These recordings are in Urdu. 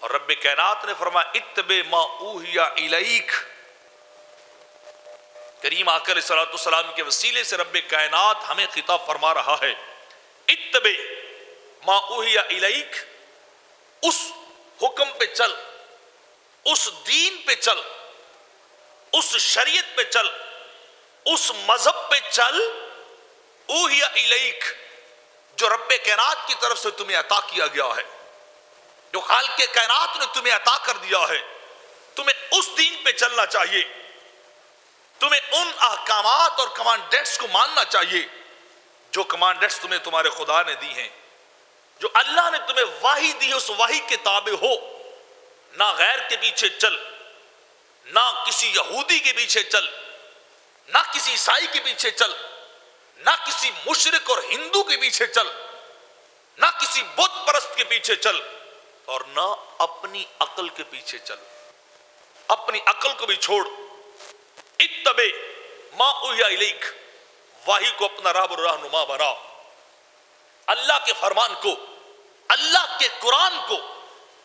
اور رب کائنات نے فرمایا اتبع ما اوحی الیک. کریم آقا علیہ الصلوۃ والسلام کے وسیلے سے رب کائنات ہمیں خطاب فرما رہا ہے اتبع ما اوحی الیک، اس حکم پہ چل، اس دین پہ چل، اس شریعت پہ چل، اس مذہب پہ چل، اوحی الیک، جو رب کائنات کی طرف سے تمہیں عطا کیا گیا ہے، جو خالق کائنات نے تمہیں عطا کر دیا ہے. تمہیں اس دین پہ چلنا چاہیے، تمہیں ان احکامات اور کمانڈنٹس کو ماننا چاہیے جو کمانڈنٹس تمہیں تمہارے خدا نے دی ہیں، جو اللہ نے تمہیں وحی دی ہے اس وحی کے تابع ہو. نہ غیر کے پیچھے چل، نہ کسی یہودی کے پیچھے چل، نہ کسی عیسائی کے پیچھے چل، نہ کسی مشرک اور ہندو کے پیچھے چل، نہ کسی بت پرست کے پیچھے چل، اور نہ اپنی عقل کے پیچھے چل. اپنی عقل کو بھی چھوڑ. اتبع ما اوحی الیک، وحی کو اپنا راہ رہنما بنا، اللہ کے فرمان کو، اللہ کے قرآن کو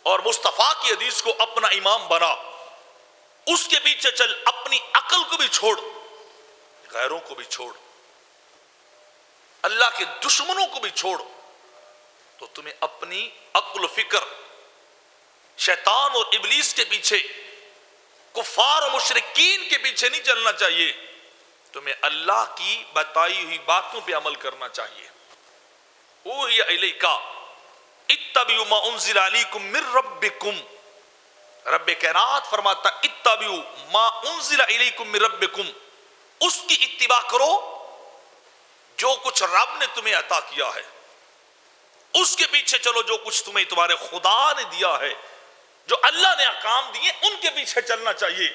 اور مصطفیٰ کی حدیث کو اپنا امام بنا. اس کے پیچھے چل، اپنی عقل کو بھی چھوڑ، غیروں کو بھی چھوڑ، اللہ کے دشمنوں کو بھی چھوڑ. تو تمہیں اپنی عقل و فکر، شیطان اور ابلیس کے پیچھے، کفار و مشرکین کے پیچھے نہیں چلنا چاہیے. تمہیں اللہ کی بتائی ہوئی باتوں پہ عمل کرنا چاہیے. اوحی الیک اتبعوا ما انزل علیکم من ربکم. رب کائنات فرماتا اتبعوا ما انزل علیکم من ربکم، اس کی اتباع کرو جو کچھ رب نے تمہیں عطا کیا ہے. اس کے پیچھے چلو جو کچھ تمہیں تمہارے خدا نے دیا ہے، جو اللہ نے احکام دیے ان کے پیچھے چلنا چاہیے.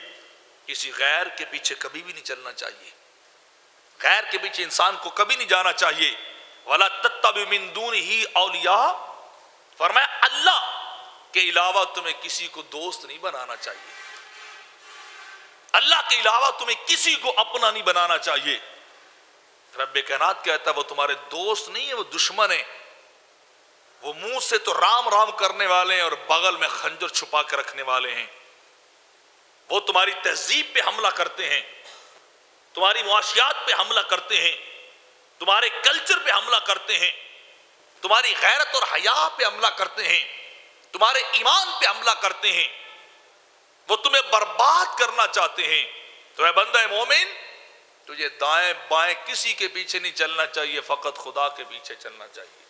کسی غیر کے پیچھے کبھی بھی نہیں چلنا چاہیے. غیر کے پیچھے انسان کو کبھی نہیں جانا چاہیے. وَلَا تَتَّبِعُوا مِن دُونِهِ أَوْلِيَاءَ، فرمایا اللہ کے علاوہ تمہیں کسی کو دوست نہیں بنانا چاہیے. اللہ کے علاوہ تمہیں کسی کو اپنا نہیں بنانا چاہیے. رب کائنات کہتا ہے وہ تمہارے دوست نہیں ہیں، وہ دشمن ہیں. وہ منہ سے تو رام رام کرنے والے ہیں اور بغل میں خنجر چھپا کے رکھنے والے ہیں. وہ تمہاری تہذیب پہ حملہ کرتے ہیں، تمہاری معاشیات پہ حملہ کرتے ہیں، تمہارے کلچر پہ حملہ کرتے ہیں، تمہاری غیرت اور حیا پہ حملہ کرتے ہیں، تمہارے ایمان پہ حملہ کرتے ہیں. وہ تمہیں برباد کرنا چاہتے ہیں. تو اے بندہ مومن، تجھے دائیں بائیں کسی کے پیچھے نہیں چلنا چاہیے، فقط خدا کے پیچھے چلنا چاہیے.